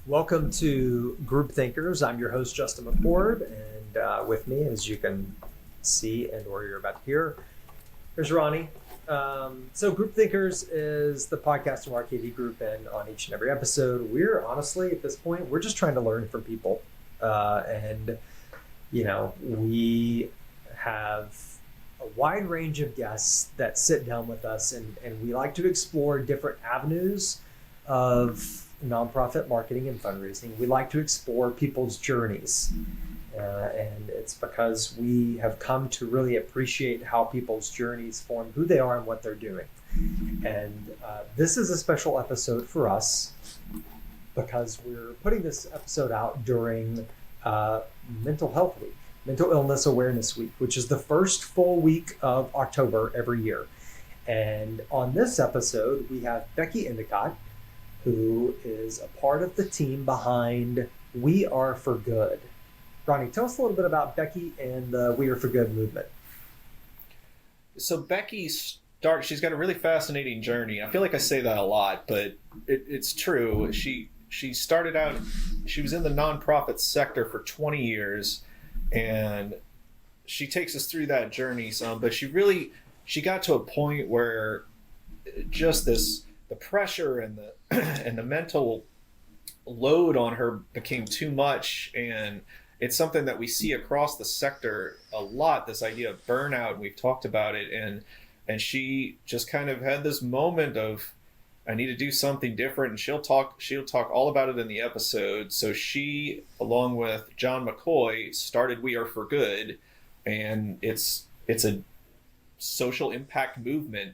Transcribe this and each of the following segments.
Welcome to Group Thinkers. I'm your host, Justin McCoy, and with me, as you can see and or you're about to hear, there's Ronnie. So Group Thinkers is the podcast from our KD group, and on each and every episode, we're honestly, at this point, we're just trying to learn from people. We have a wide range of guests that sit down with us, and we like to explore different avenues of nonprofit marketing and fundraising. We like to explore people's journeys. And it's because we have come to really appreciate how people's journeys form who they are and what they're doing. And this is a special episode for us because we're putting this episode out during Mental Health Week, Mental Illness Awareness Week, which is the first full week of October every year. And on this episode, we have Becky Endicott, who is a part of the team behind We Are for Good. Ronnie, tell us a little bit about Becky and the We Are for Good movement. So Becky she's got a really fascinating journey. I feel like I say that a lot, but it's true. She started out, she was in the nonprofit sector for 20 years, and she takes us through that journey some, but she got to a point where just the pressure and the and the mental load on her became too much, and it's something that we see across the sector a lot, this idea of burnout. We've talked about it, and she just kind of had this moment of, I need to do something different, and she'll talk all about it in the episode. So she, along with Jon McCoy, started We Are for Good, and it's a social impact movement.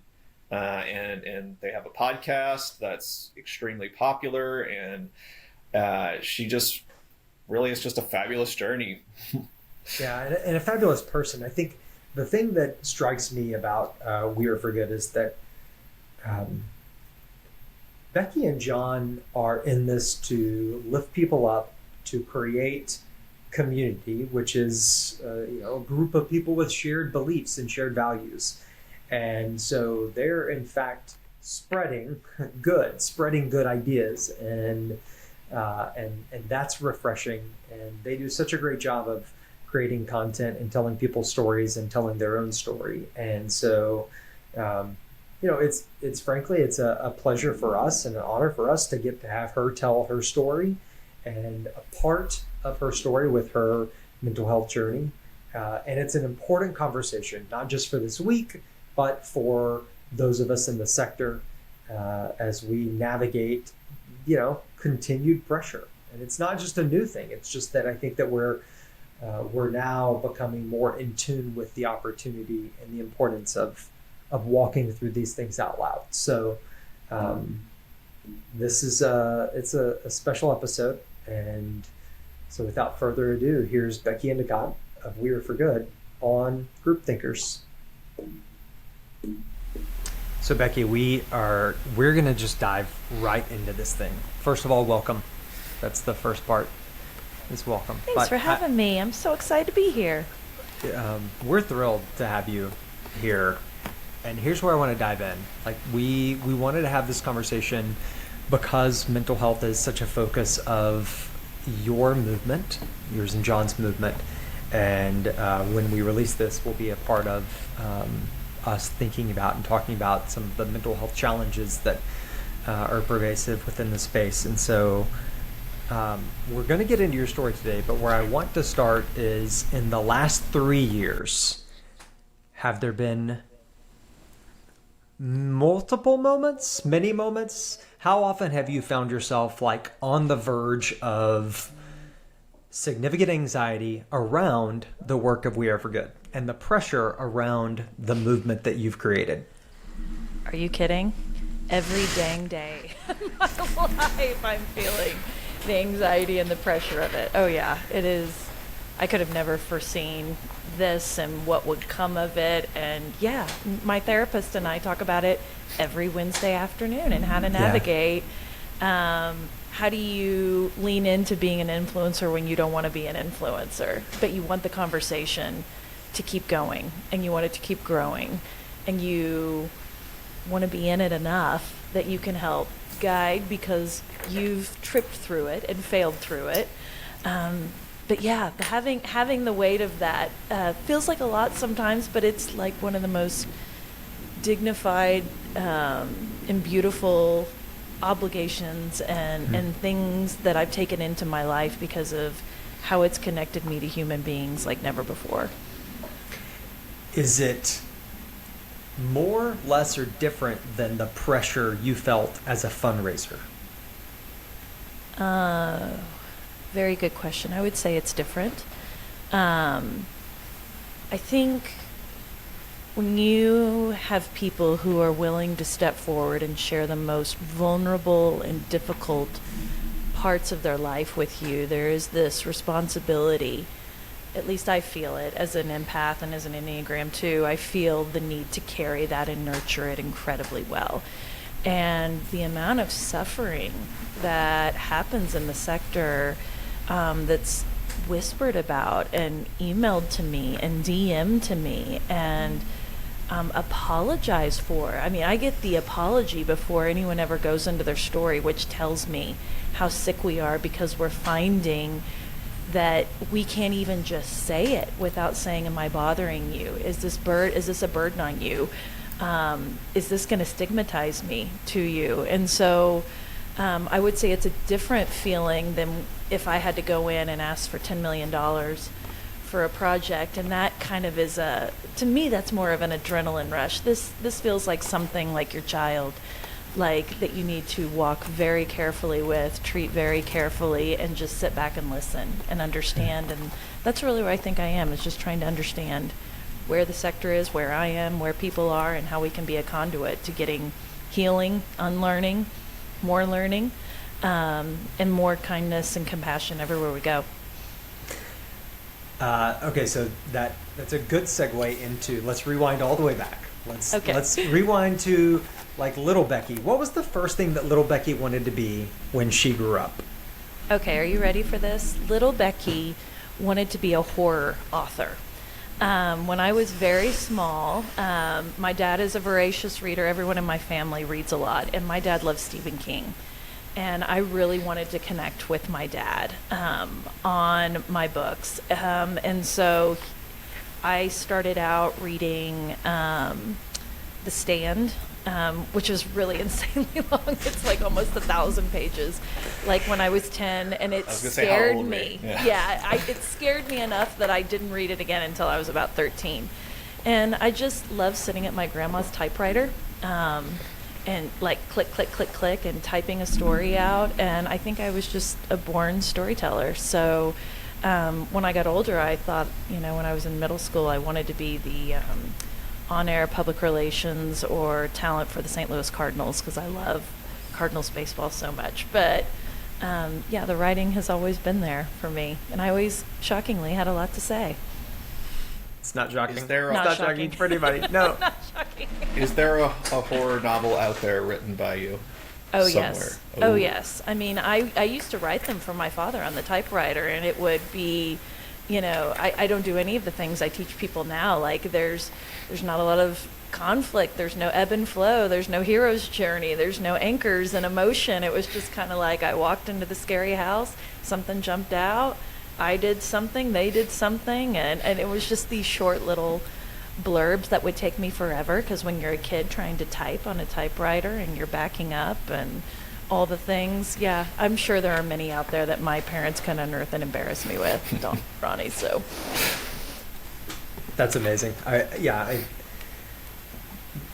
And they have a podcast that's extremely popular, and she just really is just a fabulous journey. Yeah, and a fabulous person. I think the thing that strikes me about We Are for Good is that Becky and Jon are in this to lift people up, to create community, which is a group of people with shared beliefs and shared values. And so they're in fact spreading good ideas, and that's refreshing. And they do such a great job of creating content and telling people stories and telling their own story. And so, it's frankly, it's a pleasure for us and an honor for us to get to have her tell her story, and a part of her story with her mental health journey. And it's an important conversation, not just for this week, but for those of us in the sector as we navigate, continued pressure. And it's not just a new thing. It's just that I think that we're now becoming more in tune with the opportunity and the importance of walking through these things out loud. So this is it's a special episode. And so without further ado, here's Becky Endicott of We Are for Good on Group Thinkers. So Becky, we're gonna just dive right into this thing. First of all, welcome. That's the first part. Is welcome. Thanks for having me. I'm so excited to be here. We're thrilled to have you here, and here's where I want to dive in. Like we wanted to have this conversation because mental health is such a focus of your movement, yours and Jon's movement, and when we release this, we'll be a part of us thinking about and talking about some of the mental health challenges that are pervasive within the space. And so we're going to get into your story today, but where I want to start is, in the last 3 years, have there been multiple moments, many moments? How often have you found yourself like on the verge of significant anxiety around the work of We Are for Good and the pressure around the movement that you've created? Are you kidding? Every dang day of my life, I'm feeling the anxiety and the pressure of it. Oh yeah, it is. I could have never foreseen this and what would come of it. And yeah, my therapist and I talk about it every Wednesday afternoon, and how to navigate. How do you lean into being an influencer when you don't want to be an influencer, but you want the conversation to keep going, and you want it to keep growing, and you want to be in it enough that you can help guide because you've tripped through it and failed through it. But yeah, having the weight of that feels like a lot sometimes, but it's like one of the most dignified and beautiful obligations and things that I've taken into my life because of how it's connected me to human beings like never before. Is it more, less, or different than the pressure you felt as a fundraiser? Very good question. I would say it's different. I think when you have people who are willing to step forward and share the most vulnerable and difficult parts of their life with you, there is this responsibility. At least I feel it as an empath and as an Enneagram 2. I feel the need to carry that and nurture it incredibly well. And the amount of suffering that happens in the sector that's whispered about and emailed to me and DM'd to me and apologized for. I mean, I get the apology before anyone ever goes into their story, which tells me how sick we are because we're finding that we can't even just say it without saying, am I bothering you? Is this a burden on you? Is this going to stigmatize me to you? And so I would say it's a different feeling than if I had to go in and ask for $10 million for a project. And that kind of is to me, that's more of an adrenaline rush. This feels like something like your child, like that you need to walk very carefully with, treat very carefully, and just sit back and listen and understand. And that's really where I think I am, is just trying to understand where the sector is, where I am, where people are, and how we can be a conduit to getting healing, unlearning, more learning, and more kindness and compassion everywhere we go. Okay, so that's a good segue into, let's rewind all the way back. Let's rewind to like little Becky. What was the first thing that little Becky wanted to be when she grew up? Okay, are you ready for this? Little Becky wanted to be a horror author. When I was very small, my dad is a voracious reader. Everyone in my family reads a lot, and my dad loves Stephen King. And I really wanted to connect with my dad on my books. And so I started out reading The Stand, which is really insanely long. It's like almost 1,000 pages, like when I was 10, and it scared me. It scared me enough that I didn't read it again until I was about 13. And I just loved sitting at my grandma's typewriter and like click, click, click, click, and typing a story out. And I think I was just a born storyteller. So when I got older, I thought, when I was in middle school, I wanted to be the on-air public relations or talent for the St. Louis Cardinals because I love Cardinals baseball so much. But the writing has always been there for me, and I always, shockingly, had a lot to say. It's not shocking. Is there not shocking for anybody. No. Not shocking. Is there a horror novel out there written by you? Oh, somewhere? yes. Ooh. Oh, yes. I mean, I used to write them for my father on the typewriter, and it would be, I don't do any of the things I teach people now. Like, there's not a lot of conflict. There's no ebb and flow. There's no hero's journey. There's no anchors and emotion. It was just kind of like I walked into the scary house, something jumped out, I did something, they did something, and it was just these short little blurbs that would take me forever, because when you're a kid trying to type on a typewriter and you're backing up and all the things, I'm sure there are many out there that my parents can unearth and embarrass me with, don't Ronnie, so. That's amazing.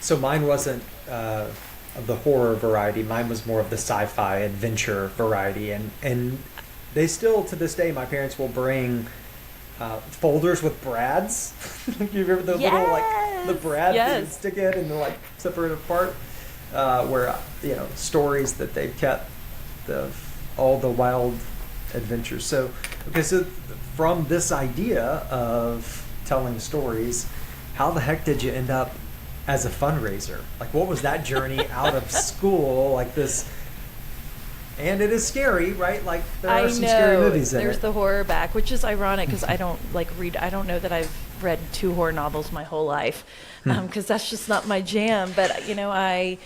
So mine wasn't of the horror variety. Mine was more of the sci-fi adventure variety, and they still, to this day, my parents will bring folders with brads. You remember the little, like, the brad that you stick in and they're like separate apart, where stories that they've kept all the wild adventures. So from this idea of telling stories, how the heck did you end up as a fundraiser? Like, what was that journey out of school? Like this. And it is scary, right? Like, there are some scary movies in it. There's the horror back, which is ironic because I don't read. I don't know that I've read 2 horror novels my whole life because that's just not my jam. But I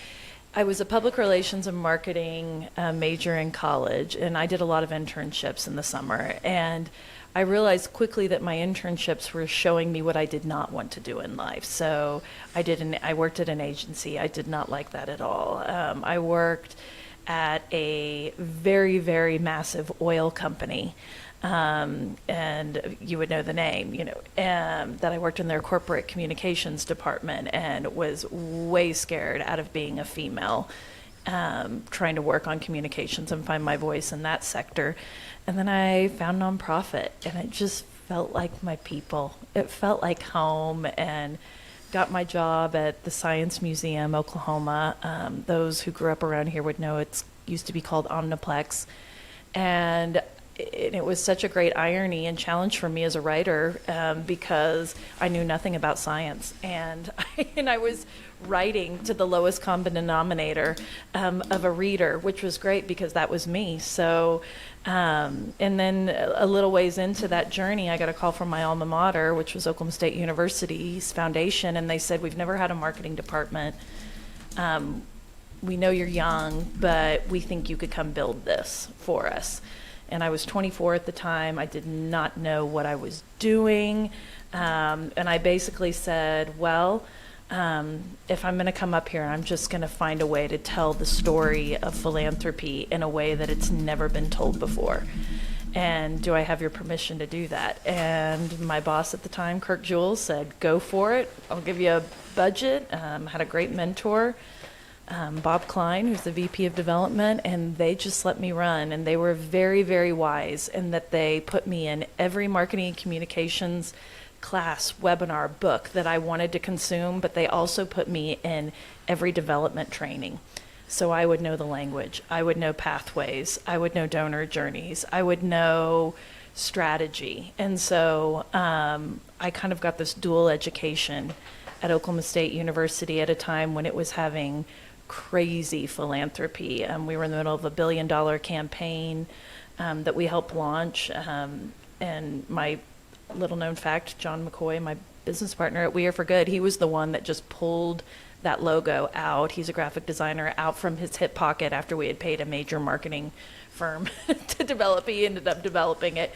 I was a public relations and marketing major in college, and I did a lot of internships in the summer. And I realized quickly that my internships were showing me what I did not want to do in life. So I worked at an agency. I did not like that at all. I worked at a very, very massive oil company. And you would know the name, that I worked in their corporate communications department and was way scared out of being a female, trying to work on communications and find my voice in that sector. And then I found nonprofit, and it just felt like my people. It felt like home, and got my job at the Science Museum, Oklahoma. Those who grew up around here would know it used to be called Omniplex. And it was such a great irony and challenge for me as a writer, because I knew nothing about science, and I was writing to the lowest common denominator of a reader, which was great because that was me. So, and then a little ways into that journey, I got a call from my alma mater, which was Oklahoma State University's foundation, and they said, "We've never had a marketing department. We know you're young, but we think you could come build this for us." And I was 24 at the time. I did not know what I was doing. And I basically said, well, if I'm going to come up here, I'm just going to find a way to tell the story of philanthropy in a way that it's never been told before. And do I have your permission to do that? And my boss at the time, Kirk Jules, said, go for it. I'll give you a budget. Had a great mentor, Bob Klein, who's the VP of Development, and they just let me run. And they were very, very wise in that they put me in every marketing and communications class, webinar, book that I wanted to consume, but they also put me in every development training. So I would know the language, I would know pathways, I would know donor journeys, I would know strategy. And so I kind of got this dual education at Oklahoma State University at a time when it was having crazy philanthropy. We were in the middle of a $1 billion campaign that we helped launch. And my little known fact, Jon McCoy, my business partner at We Are for Good, he was the one that just pulled that logo out. He's a graphic designer, out from his hip pocket after we had paid a major marketing firm to develop. He ended up developing it.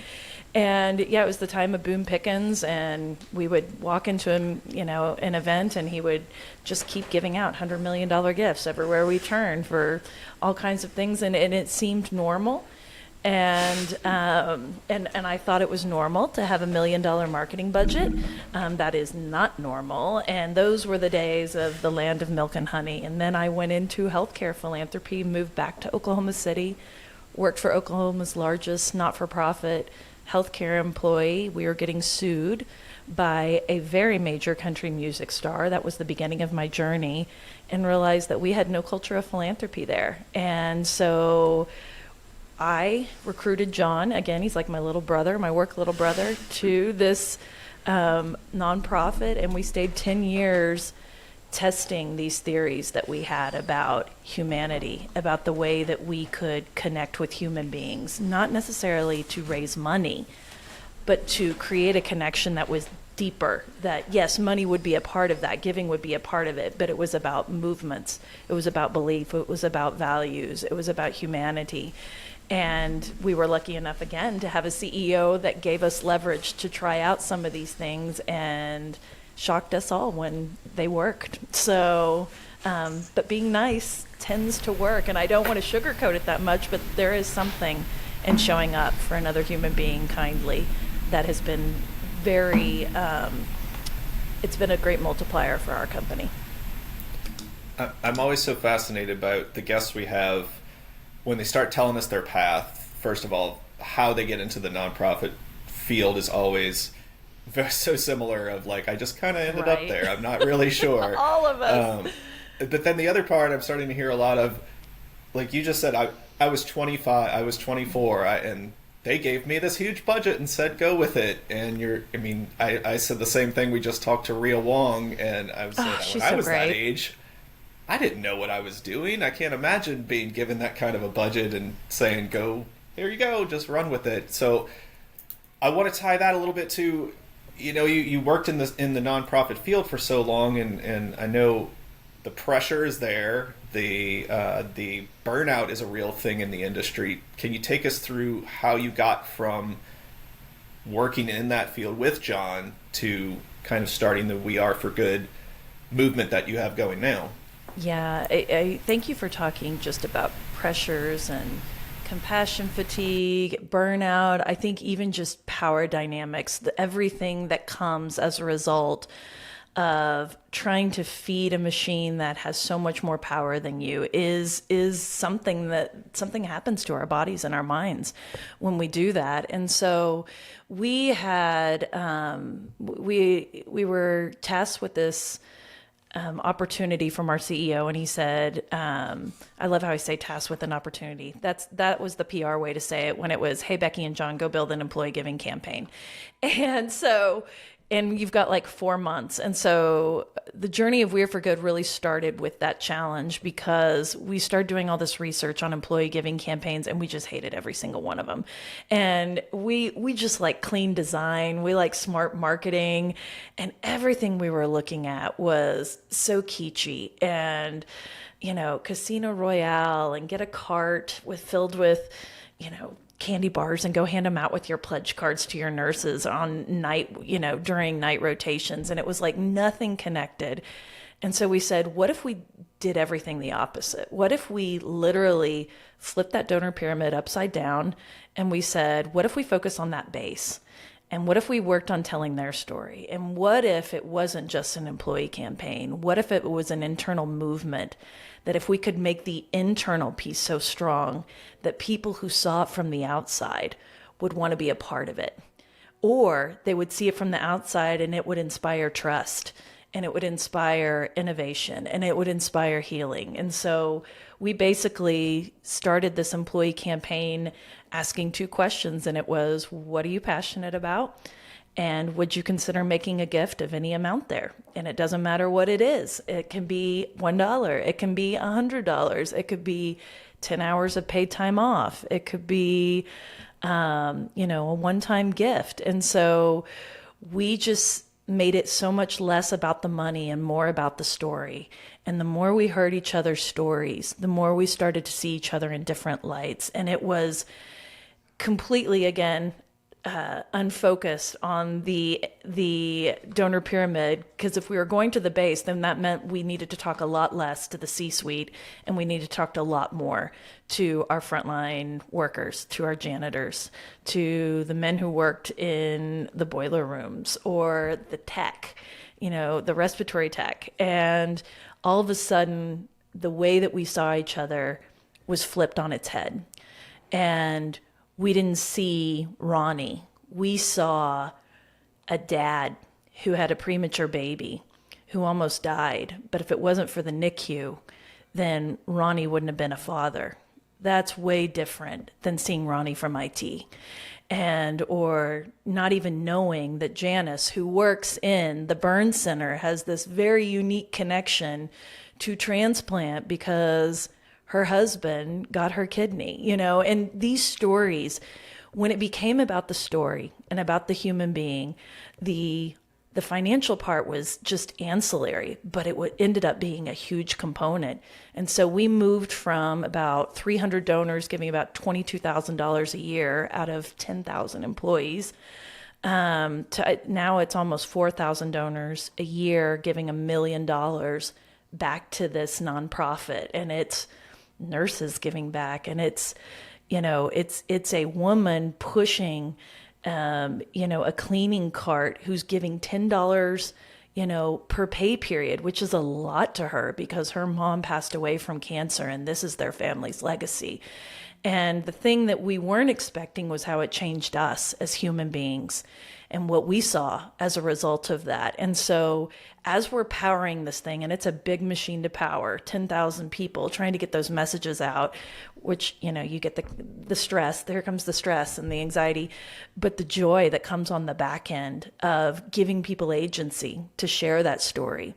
And yeah, it was the time of Boom Pickens, and we would walk into an event, and he would just keep giving out $100 million gifts everywhere we turned for all kinds of things, and it seemed normal. And I thought it was normal to have $1 million marketing budget. That is not normal. And those were the days of the land of milk and honey. And then I went into healthcare philanthropy, moved back to Oklahoma City, worked for Oklahoma's largest not-for-profit healthcare employee. We were getting sued by a very major country music star. That was the beginning of my journey, and realized that we had no culture of philanthropy there. And so I recruited Jon, again, he's like my little brother, my work little brother, to this nonprofit, and we stayed 10 years testing these theories that we had about humanity, about the way that we could connect with human beings, not necessarily to raise money, but to create a connection that was deeper, that yes, money would be a part of that, giving would be a part of it, but it was about movements, it was about belief, it was about values, it was about humanity. And we were lucky enough, again, to have a CEO that gave us leverage to try out some of these things, and shocked us all when they worked. So, but being nice tends to work, and I don't want to sugarcoat it that much, but there is something in showing up for another human being kindly that has been very, it's been a great multiplier for our company. I'm always so fascinated about the guests we have when they start telling us their path. First of all, how they get into the nonprofit field is always so similar, of like, I just kind of ended up there. I'm not really sure. All of us. But then the other part, I'm starting to hear a lot of, like you just said, I was 25, I was 24, and they gave me this huge budget and said, go with it. And I said the same thing. We just talked to Rhea Wong, and I was when I was that age, I didn't know what I was doing. I can't imagine being given that kind of a budget and saying, go, here you go, just run with it. So I want to tie that a little bit to, you worked in the nonprofit field for so long, and I know the pressure is there. The burnout is a real thing in the industry. Can you take us through how you got from working in that field with Jon to kind of starting the We Are for Good movement that you have going now? Yeah, I thank you for talking just about pressures and compassion fatigue, burnout. I think even just power dynamics, everything that comes as a result of trying to feed a machine that has so much more power than you is something happens to our bodies and our minds when we do that. And so we had we were tasked with this opportunity from our CEO, and he said, I love how I say tasked with an opportunity. That was the PR way to say it when it was, hey, Becky and Jon, go build an employee giving campaign. And you've got like 4 months. And so the journey of We're for Good really started with that challenge, because we started doing all this research on employee giving campaigns, and we just hated every single one of them. And we just like clean design, we like smart marketing, and everything we were looking at was so kitschy and, Casino Royale, and get a cart filled with, candy bars and go hand them out with your pledge cards to your nurses on night, during night rotations. And it was like nothing connected. And so we said, what if we did everything the opposite? What if we literally flipped that donor pyramid upside down? And we said, what if we focus on that base? And what if we worked on telling their story? And what if it wasn't just an employee campaign? What if it was an internal movement? That if we could make the internal piece so strong that people who saw it from the outside would want to be a part of it. Or they would see it from the outside and it would inspire trust, and it would inspire innovation, and it would inspire healing. And so we basically started this employee campaign asking 2 questions, and it was, what are you passionate about? And would you consider making a gift of any amount there? And it doesn't matter what it is. It can be $1. It can be $100. It could be 10 hours of paid time off. It could be, a one-time gift. And so we just made it so much less about the money and more about the story. And the more we heard each other's stories, the more we started to see each other in different lights. And it was completely, again, unfocused on the donor pyramid, because if we were going to the base, then that meant we needed to talk a lot less to the C-suite, and we needed to talk a lot more to our frontline workers, to our janitors, to the men who worked in the boiler rooms, or the tech, the respiratory tech. And all of a sudden, the way that we saw each other was flipped on its head. And we didn't see Ronnie. We saw a dad who had a premature baby who almost died. But if it wasn't for the NICU, then Ronnie wouldn't have been a father. That's way different than seeing Ronnie from IT. Or not even knowing that Janice, who works in the burn center, has this very unique connection to transplant because her husband got her kidney, and these stories, when it became about the story and about the human being, the financial part was just ancillary, but it ended up being a huge component. And so we moved from about 300 donors giving about $22,000 a year out of 10,000 employees to now it's almost 4,000 donors a year giving $1 million back to this nonprofit. And it's nurses giving back, and it's a woman pushing a cleaning cart who's giving $10 per pay period, which is a lot to her because her mom passed away from cancer and this is their family's legacy. And the thing that we weren't expecting was how it changed us as human beings and what we saw as a result of that. And so as we're powering this thing, and it's a big machine to power, 10,000 people trying to get those messages out, which, you get the stress, there comes the stress and the anxiety, but the joy that comes on the back end of giving people agency to share that story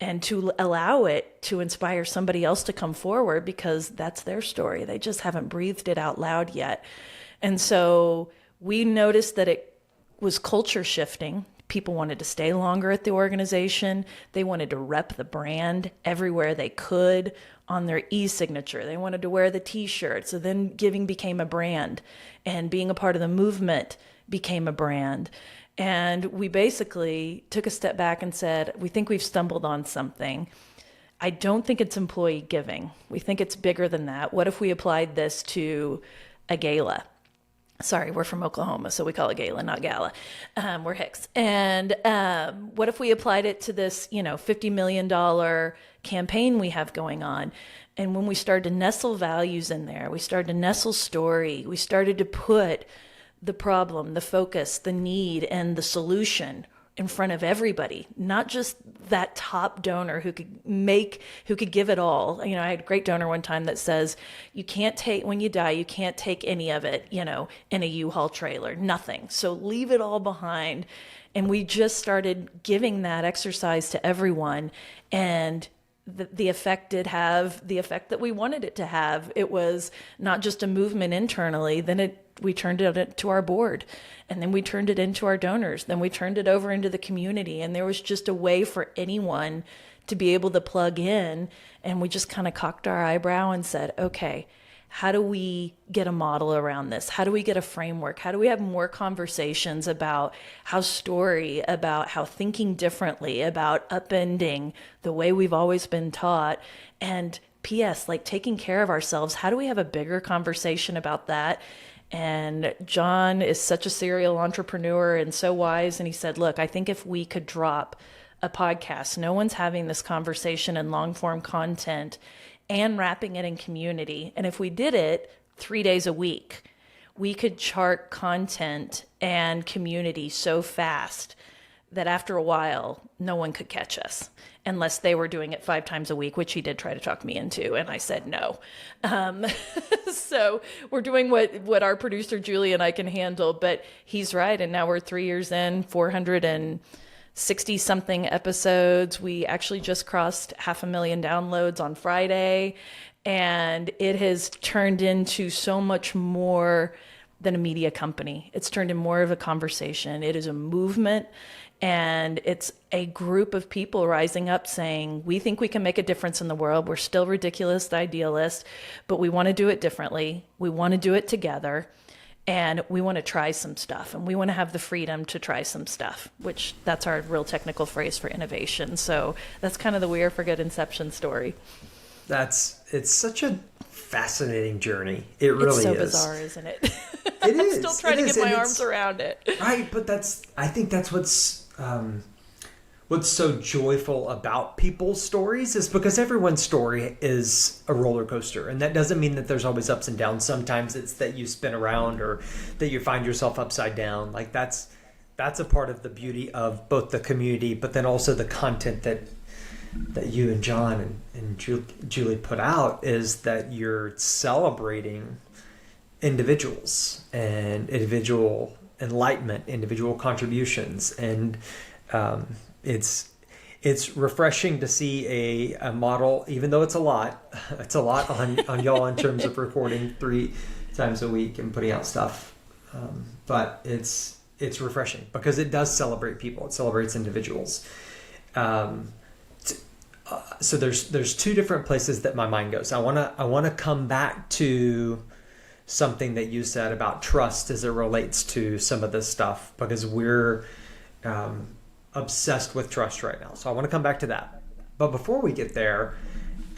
and to allow it to inspire somebody else to come forward because that's their story. They just haven't breathed it out loud yet. And so we noticed that it was culture shifting People wanted to stay longer at the organization. They wanted to rep the brand everywhere they could on their e-signature. They wanted to wear the t-shirt. So then giving became a brand, and being a part of the movement became a brand. And we basically took a step back and said, we think we've stumbled on something. I don't think it's employee giving. We think it's bigger than that. What if we applied this to a gala? Sorry, we're from Oklahoma, so we call it gala, not gala. We're Hicks. And what if we applied it to this, $50 million campaign we have going on? And when we started to nestle values in there, we started to nestle story, we started to put the problem, the focus, the need, and the solution in front of everybody, not just that top donor who could give it all. I had a great donor one time that says, when you die, you can't take any of it, in a U-Haul trailer, nothing. So leave it all behind. And we just started giving that exercise to everyone. And the effect did have the effect that we wanted it to have. It was not just a movement internally, then we turned it to our board, and then we turned it into our donors, then we turned it over into the community, and there was just a way for anyone to be able to plug in. And we just kind of cocked our eyebrow and said, okay, how do we get a model around this? How do we get a framework? How do we have more conversations about how thinking differently, about upending the way we've always been taught? And P.S., like taking care of ourselves, how do we have a bigger conversation about that? And Jon is such a serial entrepreneur and so wise. And he said, look, I think if we could drop a podcast, no one's having this conversation in long form content and wrapping it in community. And if we did it 3 days a week, we could chart content and community so fast that after a while, no one could catch us unless they were doing it 5 times a week, which he did try to talk me into. And I said no. So we're doing what our producer, Julie, and I can handle, but he's right. And now we're 3 years in, 460 something episodes. We actually just crossed 500,000 downloads on Friday, and it has turned into so much more than a media company. It's turned into more of a conversation. It is a movement, and it's a group of people rising up saying, we think we can make a difference in the world. We're still ridiculous idealists, but we want to do it differently. We want to do it together. And we want to try some stuff, and we want to have the freedom to try some stuff, which that's our real technical phrase for innovation. So that's kind of the We Are for Good inception story. It's such a fascinating journry. It really is. It's so bizarre, isn't it? It is. I'm still trying to get my arms around it. Right, but I think that's what's so joyful about people's stories, is because everyone's story is a roller coaster. And that doesn't mean that there's always ups and downs. Sometimes it's that you spin around or that you find yourself upside down. Like that's a part of the beauty of both the community, but then also the content that you and Jon and Julie put out, is that you're celebrating individuals and individual enlightenment, individual contributions. And it's refreshing to see a model, even though it's a lot on y'all in terms of recording 3 times a week and putting out stuff. But it's refreshing because it does celebrate people. It celebrates individuals. So there's 2 different places that my mind goes. I want to come back to something that you said about trust as it relates to some of this stuff, because we're obsessed with trust right now. So I want to come back to that. But before we get there,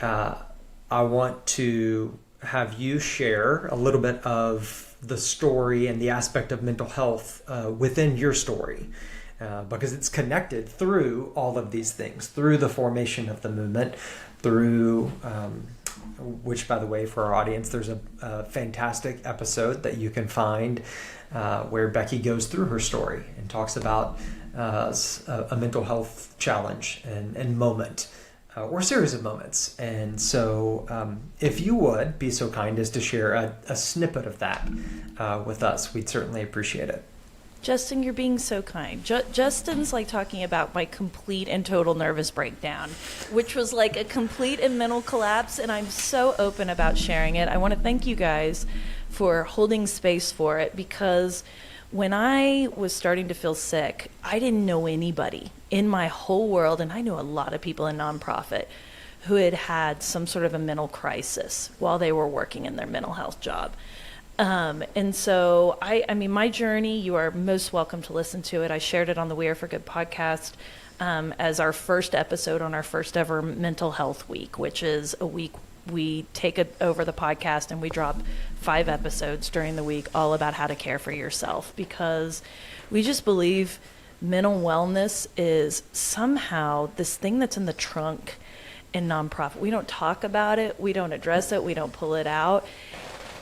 I want to have you share a little bit of the story and the aspect of mental health within your story. Because it's connected through all of these things, through the formation of the movement, through which, by the way, for our audience, there's a fantastic episode that you can find where Becky goes through her story and talks about a mental health challenge and moment, or series of moments. And so if you would be so kind as to share a snippet of that with us, we'd certainly appreciate it. Justin, you're being so kind. Justin's like talking about my complete and total nervous breakdown, which was like a complete and mental collapse, and I'm so open about sharing it. I want to thank you guys for holding space for it, because when I was starting to feel sick, I didn't know anybody in my whole world, and I knew a lot of people in nonprofit who had had some sort of a mental crisis while they were working in their mental health job. And so I mean, my journey, you are most welcome to listen to it. I shared it on the We Are for Good podcast as our first episode on our first ever mental health week, which is a week we take it over the podcast and we drop 5 episodes during the week all about how to care for yourself, because we just believe mental wellness is somehow this thing that's in the trunk in nonprofit. We don't talk about it, we don't address it, we don't pull it out,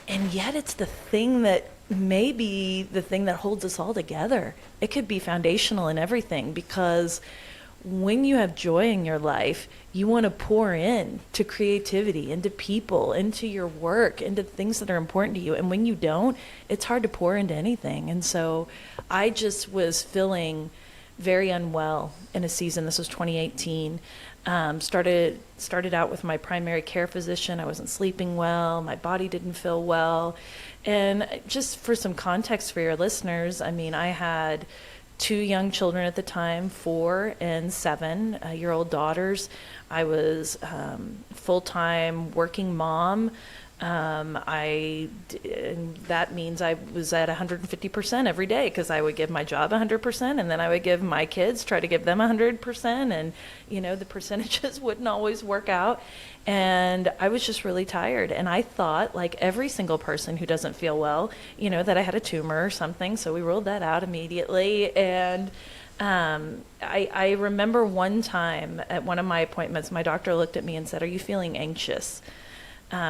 and yet it's the thing that may be the thing that holds us all together. It could be foundational in everything, because when you have joy in your life, you want to pour in to creativity, into people, into your work, into things that are important to you. And when you don't, it's hard to pour into anything. And so I just was feeling very unwell in a season. This was 2018. Started out with my primary care physician. I wasn't sleeping well. My body didn't feel well. And just for some context for your listeners, I mean, I had 2 young children at the time, 4 and 7-year-old daughters. I was full-time working mom. And that means I was at 150% every day, because I would give my job 100%, and then I would give my kids, try to give them 100%, and the percentages wouldn't always work out, and I was just really tired. And I thought, like every single person who doesn't feel well, that I had a tumor or something, so we ruled that out immediately. And I remember one time at one of my appointments, my doctor looked at me and said, "Are you feeling anxious?"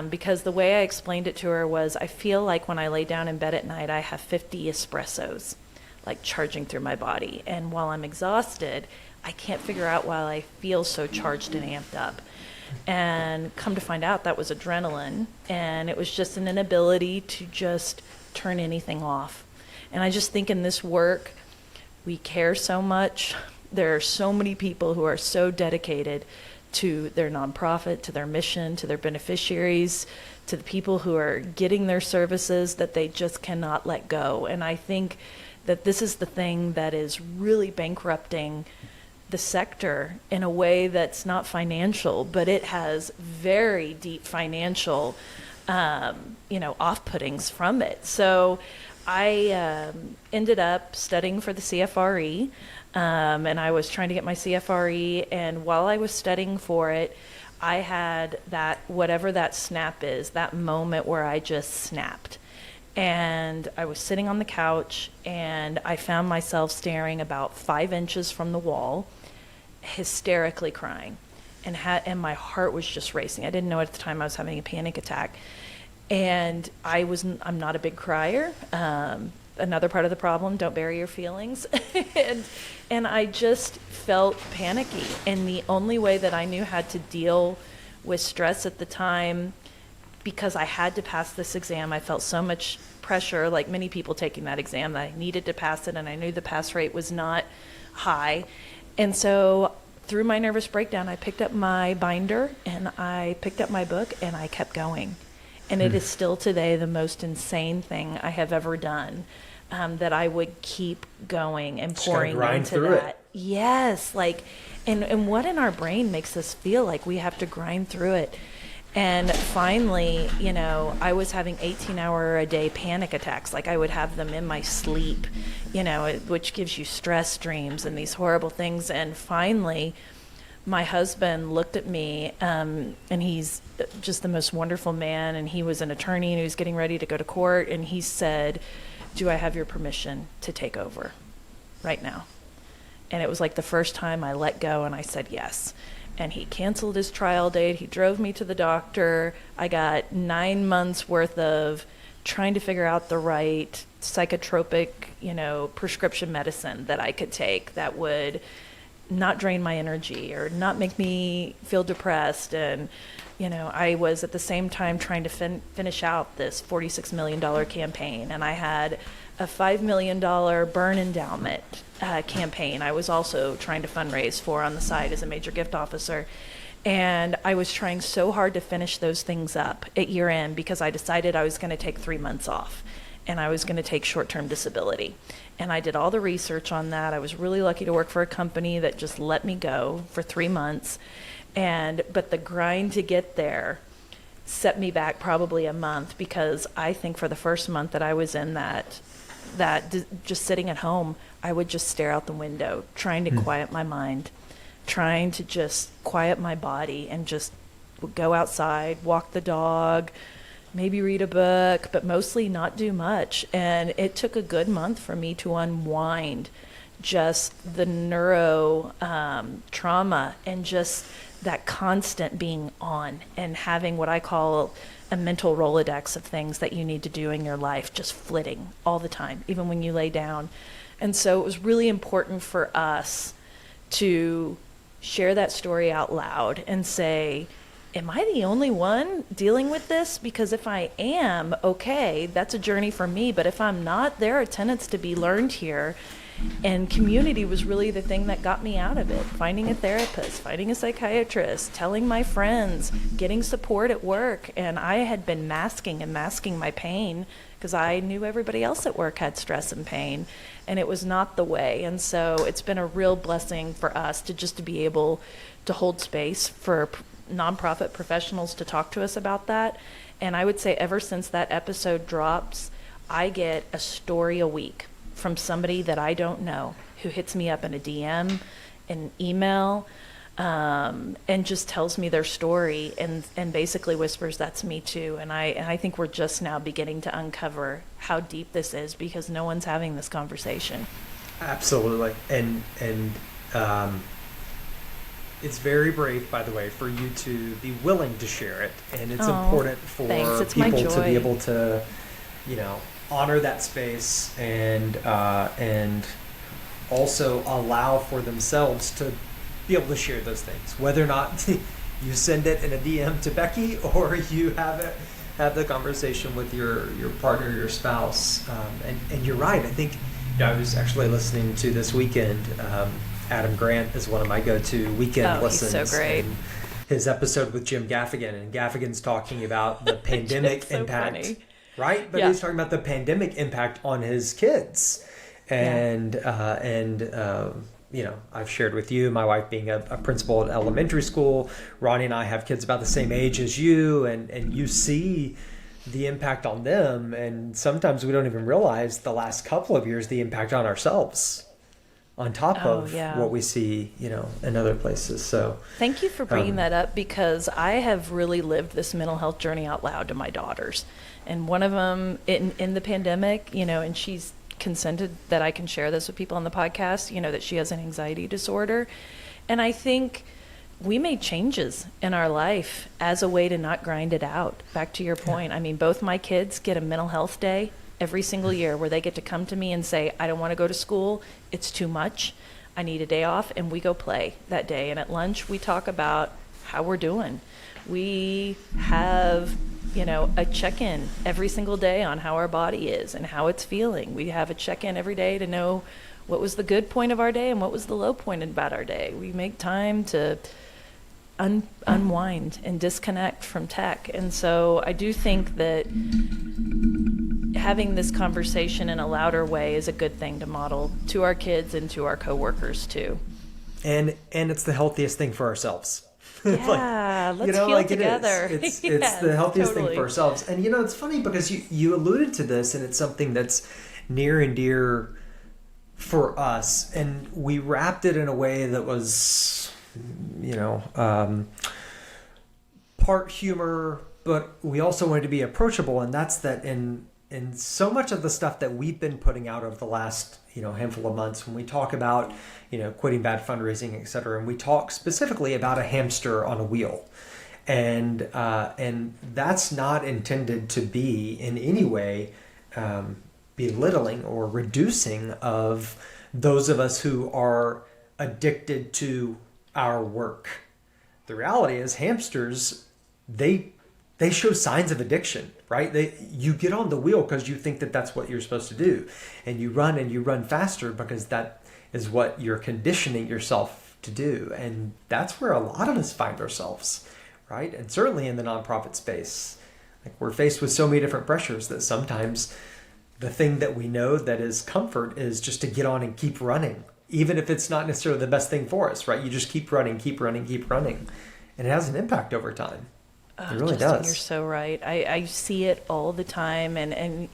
Because the way I explained it to her was, I feel like when I lay down in bed at night, I have 50 espressos, like charging through my body. And while I'm exhausted, I can't figure out why I feel so charged and amped up. And come to find out, that was adrenaline. And it was just an inability to just turn anything off. And I just think in this work, we care so much. There are so many people who are so dedicated to their nonprofit, to their mission, to their beneficiaries, to the people who are getting their services, that they just cannot let go. And I think that this is the thing that is really bankrupting the sector in a way that's not financial, but it has very deep financial, off-puttings from it. So I ended up studying for the CFRE. And I was trying to get my CFRE, and while I was studying for it, I had that, whatever that snap is, that moment where I just snapped. And I was sitting on the couch, and I found myself staring about 5 inches from the wall, hysterically crying, and my heart was just racing. I didn't know at the time I was having a panic attack. And I'm not a big crier. Another part of the problem, don't bury your feelings. and I just felt panicky. And the only way that I knew how to deal with stress at the time, because I had to pass this exam, I felt so much pressure, like many people taking that exam, that I needed to pass it, and I knew the pass rate was not high. And so through my nervous breakdown, I picked up my binder, and I picked up my book, and I kept going. And it is still today the most insane thing I have ever done, that I would keep going and pouring into that. Yes, and what in our brain makes us feel like we have to grind through it. And finally, I was having 18-hour-a-day panic attacks. Like, I would have them in my sleep, which gives you stress dreams and these horrible things. And finally, my husband looked at me, and he's just the most wonderful man, and he was an attorney, and he was getting ready to go to court, and he said, "Do I have your permission to take over right now?" And it was like the first time I let go, and I said yes. And he canceled his trial date. He drove me to the doctor. I got 9 months worth of trying to figure out the right psychotropic, prescription medicine that I could take that would not drain my energy or not make me feel depressed. And, I was at the same time trying to finish out this $46 million campaign. And I had a $5 million burn endowment campaign I was also trying to fundraise for on the side as a major gift officer. And I was trying so hard to finish those things up at year end, because I decided I was going to take 3 months off. and I was going to take short-term disability. And I did all the research on that. I was really lucky to work for a company that just let me go for 3 months. But the grind to get there set me back probably a month, because I think for the first month that I was in that just sitting at home, I would just stare out the window, trying to quiet my mind, trying to just quiet my body, and just go outside, walk the dog, maybe read a book, but mostly not do much. And it took a good month for me to unwind just the neuro trauma, and just that constant being on, and having what I call a mental Rolodex of things that you need to do in your life, just flitting all the time, even when you lay down. And so it was really important for us to share that story out loud and say, am I the only one dealing with this? Because if I am, okay, that's a journey for me. But if I'm not, there are tenets to be learned here. And community was really the thing that got me out of it. Finding a therapist, finding a psychiatrist, telling my friends, getting support at work. And I had been masking my pain, because I knew everybody else at work had stress and pain, and it was not the way. And so it's been a real blessing for us to be able to hold space for nonprofit professionals to talk to us about that. And I would say ever since that episode drops, I get a story a week from somebody that I don't know, who hits me up in a DM, an email, and just tells me their story, and basically whispers, that's me too. And I think we're just now beginning to uncover how deep this is, because no one's having this conversation. Absolutely. And it's very brave, by the way, for you to be willing to share it. And it's important for people to be able to, honor that space, and also allow for themselves to be able to share those things, whether or not you send it in a DM to Becky, or you have the conversation with your partner, your spouse. And you're right. I think I was actually listening to this weekend. Adam Grant is one of my go-to weekend listens. He's so great. And his episode with Jim Gaffigan, and Gaffigan's talking about the pandemic so impact. Funny. Right? But he's talking about the pandemic impact on his kids. And I've shared with you, my wife being a principal at elementary school, Ronnie and I have kids about the same age as you, and you see the impact on them. And sometimes we don't even realize the last couple of years, the impact on ourselves, on top of what we see, in other places. So thank you for bringing that up, because I have really lived this mental health journey out loud to my daughters. And one of them in the pandemic, and she's consented that I can share this with people on the podcast, that she has an anxiety disorder. And I think we made changes in our life as a way to not grind it out. Back to your point. I mean, both my kids get a mental health day every single year, where they get to come to me and say, I don't want to go to school. It's too much. I need a day off. And we go play that day. And at lunch, we talk about how we're doing. We have, a check-in every single day on how our body is and how it's feeling. We have a check-in every day to know what was the good point of our day and what was the low point about our day. We make time to unwind and disconnect from tech. And so I do think that having this conversation in a louder way is a good thing to model to our kids and to our coworkers too. And it's the healthiest thing for ourselves. Yeah, let's heal together. It's the healthiest thing for ourselves. And it's funny, because you alluded to this, and it's something that's near and dear for us. And we wrapped it in a way that was, part humor, but we also wanted to be approachable. And that's that in so much of the stuff that we've been putting out over the last handful of months, when we talk about quitting bad fundraising, et cetera, and we talk specifically about a hamster on a wheel, and that's not intended to be in any way belittling or reducing of those of us who are addicted to our work. The reality is, hamsters, they show signs of addiction, right? You get on the wheel because you think that that's what you're supposed to do. And you run faster because that is what you're conditioning yourself to do. And that's where a lot of us find ourselves, right? And certainly in the nonprofit space, like, we're faced with so many different pressures that sometimes the thing that we know that is comfort is just to get on and keep running, even if it's not necessarily the best thing for us, right? You just keep running, keep running, keep running. And it has an impact over time. It really Justin, does. you're so right. I see it all the time. And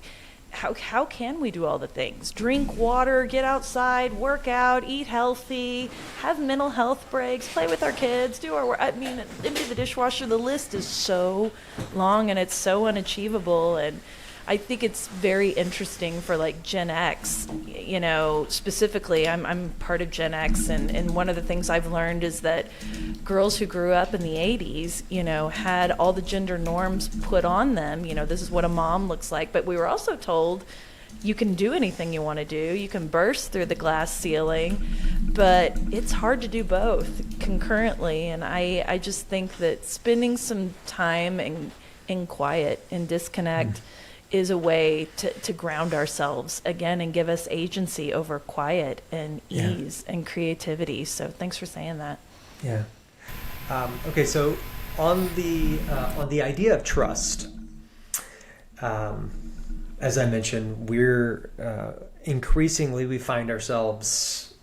how can we do all the things? Drink water, get outside, work out, eat healthy, have mental health breaks, play with our kids, do our work. I mean, empty the dishwasher. The list is so long and it's so unachievable. And I think it's very interesting for like Gen X, you know, specifically. I'm part of Gen X, and one of the things I've learned is that girls who grew up in the 80s, you know, had all the gender norms put on them. You know, this is what a mom looks like. But we were also told you can do anything you want to do. You can burst through the glass ceiling, but it's hard to do both concurrently. And I just think that spending some time in quiet and disconnect is a way to ground ourselves again and give us agency over quiet and ease and creativity. So thanks for saying that. Yeah. Okay, so on the idea of trust, as I mentioned, we're increasingly we find ourselves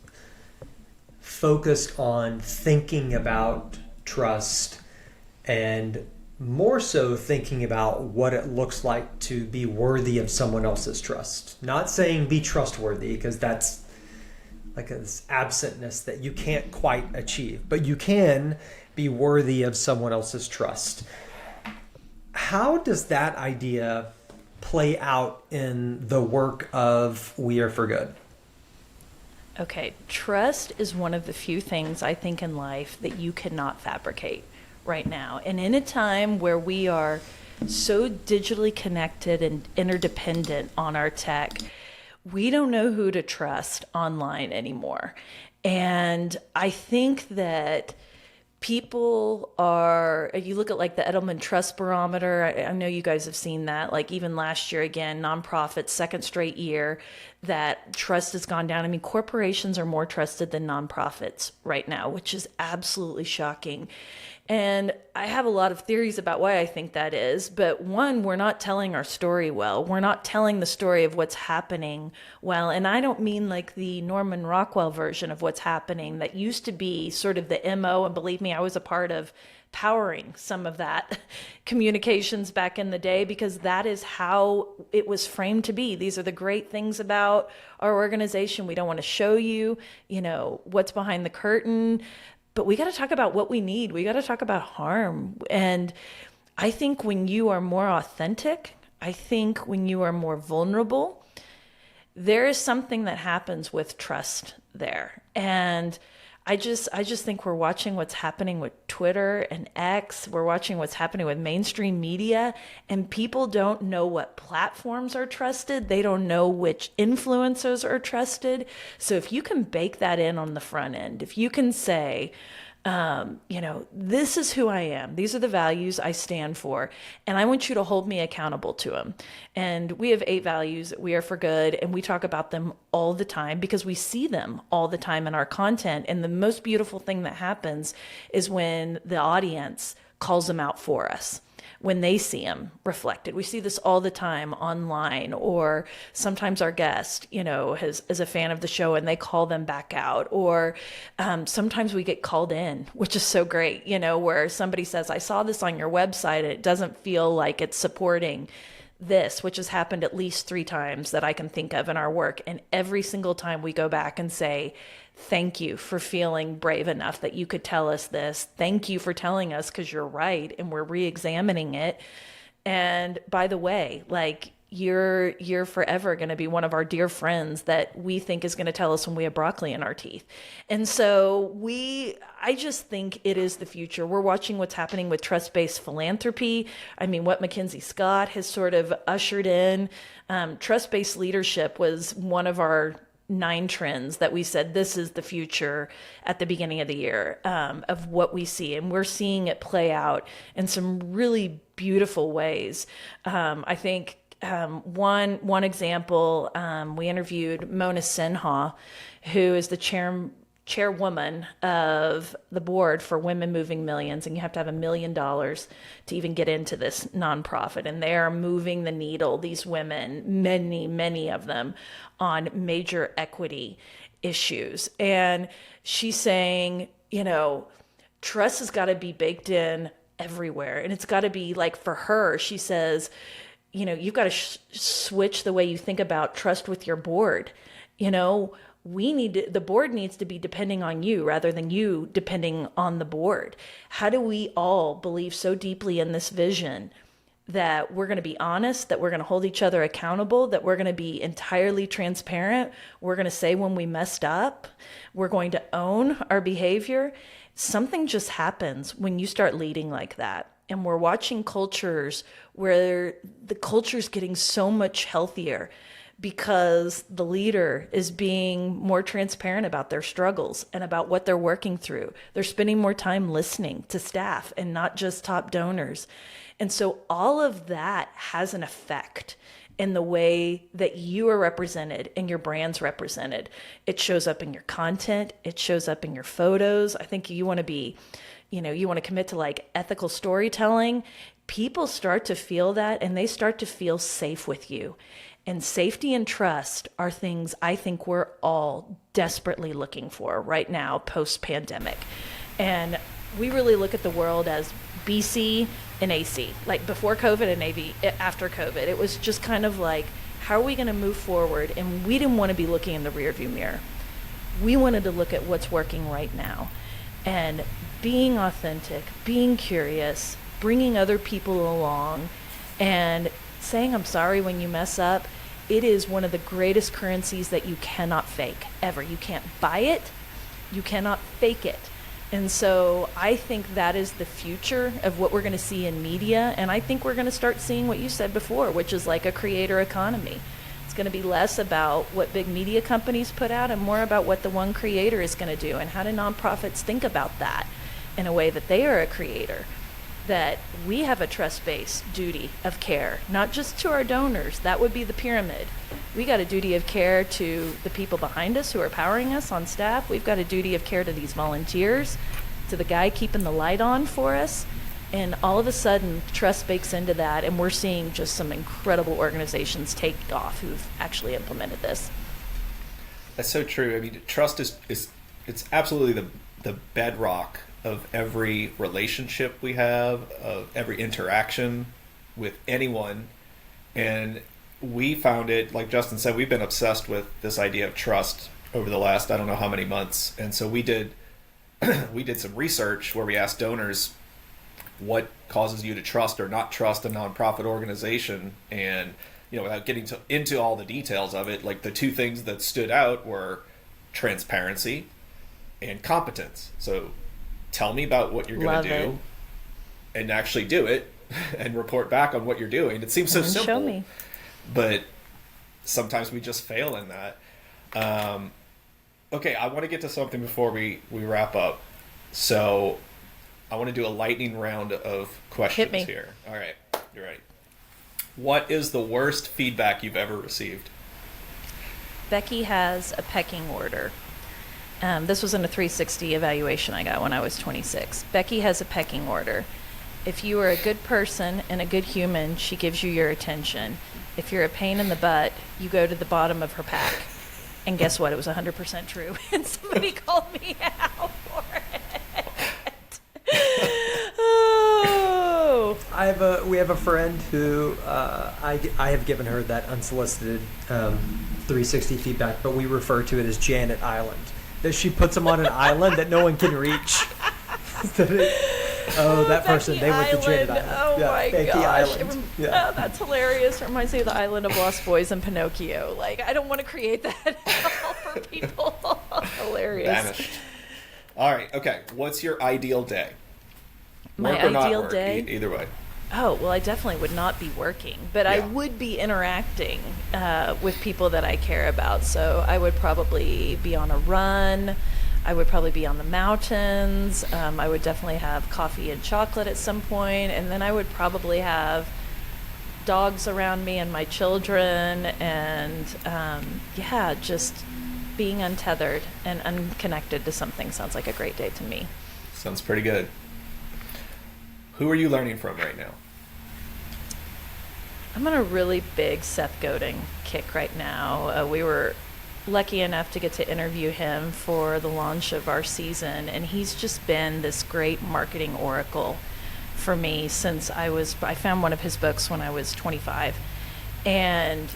focused on thinking about trust, and more so thinking about what it looks like to be worthy of someone else's trust. Not saying be trustworthy, because that's like this absentness that you can't quite achieve, but you can be worthy of someone else's trust. How does that idea play out in the work of We Are for Good? Okay, trust is one of the few things I think in life that you cannot fabricate right now. And in a time where we are so digitally connected and interdependent on our tech, we don't know who to trust online anymore. And I think that people are, you look at like the Edelman Trust Barometer, I know you guys have seen that, like even last year, again, nonprofits, second straight year that trust has gone down. I mean, corporations are more trusted than nonprofits right now, which is absolutely shocking. And I have a lot of theories about why I think that is. But one, we're not telling our story well. We're not telling the story of what's happening well. And I don't mean like the Norman Rockwell version of what's happening that used to be sort of the MO. And believe me, I was a part of powering some of that communications back in the day, because that is how it was framed to be. These are the great things about our organization. We don't want to show you, you know, what's behind the curtain. But we got to talk about what we need. We got to talk about harm. And I think when you are more authentic, I think when you are more vulnerable, there is something that happens with trust there. And I just think we're watching what's happening with Twitter and X. We're watching what's happening with mainstream media, and people don't know what platforms are trusted. They don't know which influencers are trusted. So if you can bake that in on the front end, if you can say, you know, this is who I am. These are the values I stand for. And I want you to hold me accountable to them. And we have 8 values. We are for good. And we talk about them all the time because we see them all the time in our content. And the most beautiful thing that happens is when the audience calls them out for us, when they see them reflected. We see this all the time online, or sometimes our guest, you know, is a fan of the show and they call them back out. Or sometimes we get called in, which is so great, you know, where somebody says, I saw this on your website and it doesn't feel like it's supporting this, which has happened at least 3 times that I can think of in our work. And every single time we go back and say, thank you for feeling brave enough that you could tell us this. Thank you for telling us, because you're right. And we're re-examining it. And by the way, like you're forever going to be one of our dear friends that we think is going to tell us when we have broccoli in our teeth. And so I just think it is the future. We're watching what's happening with trust-based philanthropy. I mean, what Mackenzie Scott has sort of ushered in. Trust-based leadership was one of our 9 trends that we said this is the future at the beginning of the year, of what we see. And we're seeing it play out in some really beautiful ways. I think one example, we interviewed Mona Sinha, who is the chairwoman of the board for Women Moving Millions, and you have to have $1 million to even get into this nonprofit. And they are moving the needle, these women, many of them, on major equity issues. And she's saying, trust has got to be baked in everywhere. And it's got to be like, for her, she says, you've got to switch the way you think about trust with your board. The board needs to be depending on you rather than you depending on the board. How do we all believe so deeply in this vision that we're going to be honest, that we're going to hold each other accountable, that we're going to be entirely transparent, we're going to say when we messed up, we're going to own our behavior? Something just happens when you start leading like that. And we're watching cultures where the culture's getting so much healthier because the leader is being more transparent about their struggles and about what they're working through. They're spending more time listening to staff and not just top donors. And so all of that has an effect in the way that you are represented and your brand's represented. It shows up in your content. It shows up in your photos. I think you want to be, you want to commit to like ethical storytelling. People start to feel that, and they start to feel safe with you. And safety and trust are things I think we're all desperately looking for right now, post-pandemic. And we really look at the world as BC and AC, like before COVID and maybe after COVID. It was just kind of like, how are we going to move forward? And we didn't want to be looking in the rearview mirror. We wanted to look at what's working right now. And being authentic, being curious, bringing other people along, and saying I'm sorry when you mess up, it is one of the greatest currencies that you cannot fake, ever. You can't buy it. You cannot fake it. And so I think that is the future of what we're going to see in media. And I think we're going to start seeing what you said before, which is like a creator economy. It's going to be less about what big media companies put out and more about what the one creator is going to do, and how do nonprofits think about that in a way that they are a creator, that we have a trust-based duty of care, not just to our donors. That would be the pyramid. We got a duty of care to the people behind us who are powering us on staff. We've got a duty of care to these volunteers, to the guy keeping the light on for us. And all of a sudden, trust bakes into that, and we're seeing just some incredible organizations take off who've actually implemented this. That's so true. I mean, trust is it's absolutely the bedrock of every relationship we have, of every interaction with anyone. And we found it, like Justin said, we've been obsessed with this idea of trust over the last, I don't know how many months. And so we did some research where we asked donors, what causes you to trust or not trust a nonprofit organization? And, without getting into all the details of it, like the two things that stood out were transparency and competence. So tell me about what you're going to do and actually do it and report back on what you're doing. It seems so simple, show me. But sometimes we just fail in that. Okay, I want to get to something before we wrap up. So I want to do a lightning round of questions here. All right, you're right. What is the worst feedback you've ever received? Becky has a pecking order. This was in a 360 evaluation I got when I was 26. Becky has a pecking order. If you are a good person and a good human, she gives you your attention. If you're a pain in the butt, you go to the bottom of her pack. And guess what? It was 100% true. And somebody called me out for it. Oh. We have a friend who I have given her that unsolicited 360 feedback, but we refer to it as Janet Island. That she puts them on an island that no one can reach. That person, Becky they went to Janet Island. Island. Oh yeah, my Becky gosh. Island. Yeah. Oh, that's hilarious. It reminds me of the Island of Lost Boys and Pinocchio. Like, I don't want to create that at all for people. Hilarious. Vanished. All right, okay. What's your ideal day? My Work or not ideal work? day? Either way. Oh, well, I definitely would not be working, but I would be interacting with people that I care about. So I would probably be on a run. I would probably be on the mountains. I would definitely have coffee and chocolate at some point, and then I would probably have dogs around me and my children, and just being untethered and unconnected to something sounds like a great day to me. Sounds pretty good. Who are you learning from right now? I'm on a really big Seth Godin kick right now. We were lucky enough to get to interview him for the launch of our season, and he's just been this great marketing oracle for me since I found one of his books when I was 25, and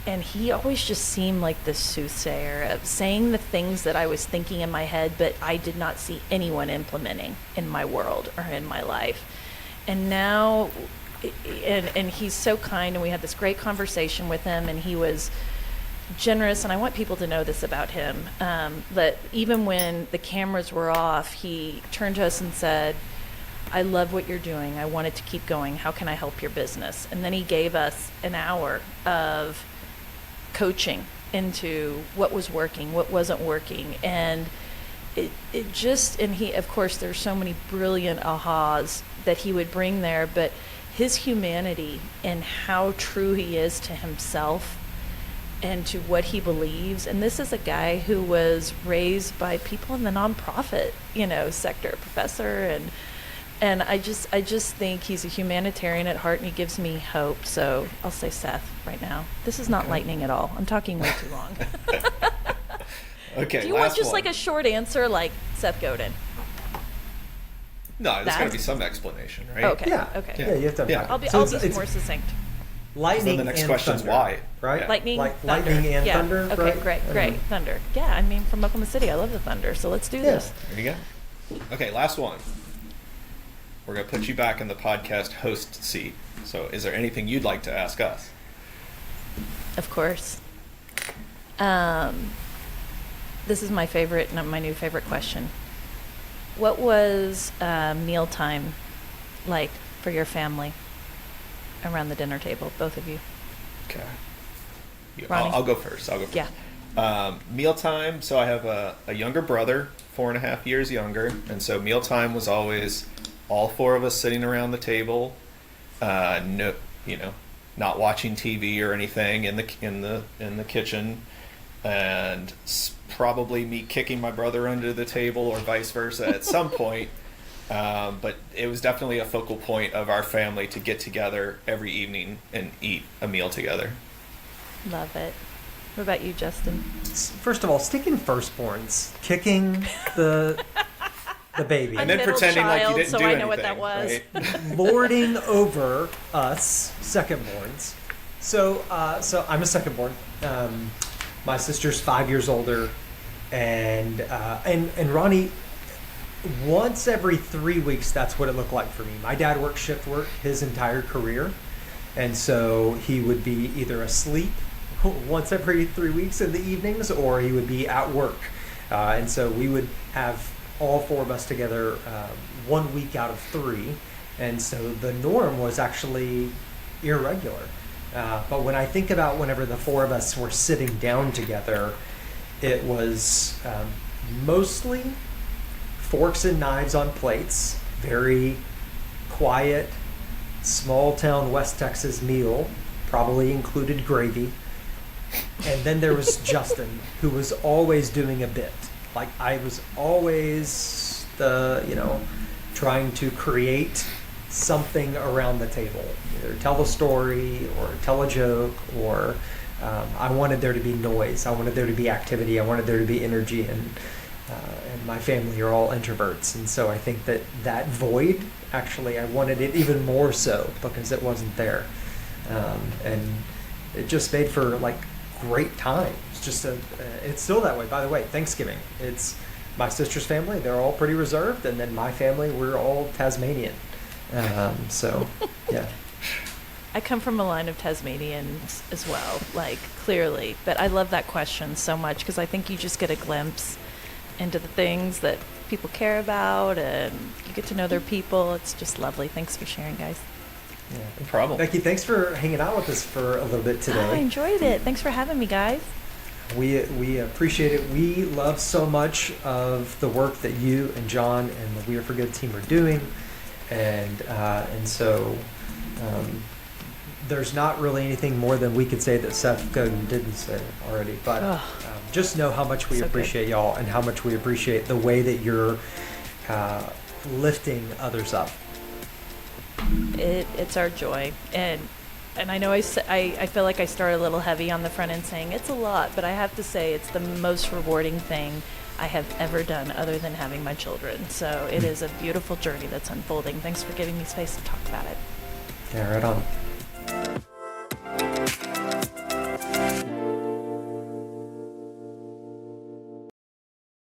he always just seemed like this soothsayer of saying the things that I was thinking in my head, but I did not see anyone implementing in my world or in my life. And now, and he's so kind, and we had this great conversation with him, and he was generous, and I want people to know this about him, that even when the cameras were off, he turned to us and said, I love what you're doing. I want it to keep going. How can I help your business? And then he gave us an hour of coaching into what was working, what wasn't working. And it just, and he, of course, there's so many brilliant ahas that he would bring there, but his humanity and how true he is to himself and to what he believes. And this is a guy who was raised by people in the nonprofit, sector, professor, and I just think he's a humanitarian at heart, and he gives me hope. So I'll say Seth right now. This is not lightning at all. I'm talking way too long. Okay. Do you want just like a short answer like Seth Godin? No, there's got to be some explanation, right? Okay. Yeah. Okay. Yeah, you have to. Yeah. I'll be more succinct. Lightning. Then the next and question's thunder, why, right? Yeah. Lightning, lightning and yeah. thunder. Okay, right? great. Thunder. Yeah, I mean, from Oklahoma City, I love the thunder. So let's do this. There you go. Okay, last one. We're going to put you back in the podcast host seat. So is there anything you'd like to ask us? Of course. This is my favorite, my new favorite question. What was mealtime like for your family around the dinner table, both of you? Okay. Ronnie? I'll go first. Yeah. Mealtime. So I have a younger brother, 4.5 years younger, and so mealtime was always all four of us sitting around the table. No, not watching TV or anything in the kitchen, and probably me kicking my brother under the table or vice versa at some point. But it was definitely a focal point of our family to get together every evening and eat a meal together. Love it. What about you, Justin? First of all, sticking firstborns, kicking the baby, And then pretending like you didn't so do I anything. know what that was. Right? lording over us secondborns. So I'm a secondborn. My sister's 5 years older, and Ronnie. Once every 3 weeks, that's what it looked like for me. My dad worked shift work his entire career, and so he would be either asleep once every 3 weeks in the evenings, or he would be at work. And so we would have all four of us together 1 week out of 3. And so the norm was actually irregular. But when I think about whenever the four of us were sitting down together, it was mostly forks and knives on plates, very quiet, small town West Texas meal, probably included gravy. And then there was Justin, who was always doing a bit. Like I was always trying to create something around the table, either tell a story or tell a joke, or I wanted there to be noise. I wanted there to be activity. I wanted there to be energy, and my family are all introverts, and so I think that void, actually, I wanted it even more so because it wasn't there, and it just made for like great times. It's still that way, by the way. Thanksgiving, it's my sister's family; they're all pretty reserved, and then my family, we're all Tasmanian. So, yeah. I come from a line of Tasmanians as well, like clearly, but I love that question so much because I think you just get a glimpse into the things that people care about, and you get to know their people. It's just lovely. Thanks for sharing, guys. Yeah, no problem. Becky, thanks for hanging out with us for a little bit today. I enjoyed it. Thanks for having me, guys. We appreciate it. We love so much of the work that you and Jon and the We Are for Good team are doing, and so there's not really anything more than we could say that Seth Godin didn't say already. But just know how much we So good. appreciate y'all and how much we appreciate the way that you're lifting others up. It's our joy, and I know I feel like I started a little heavy on the front end saying it's a lot, but I have to say it's the most rewarding thing I have ever done other than having my children. So it is a beautiful journey that's unfolding. Thanks for giving me space to talk about it. Yeah, right on.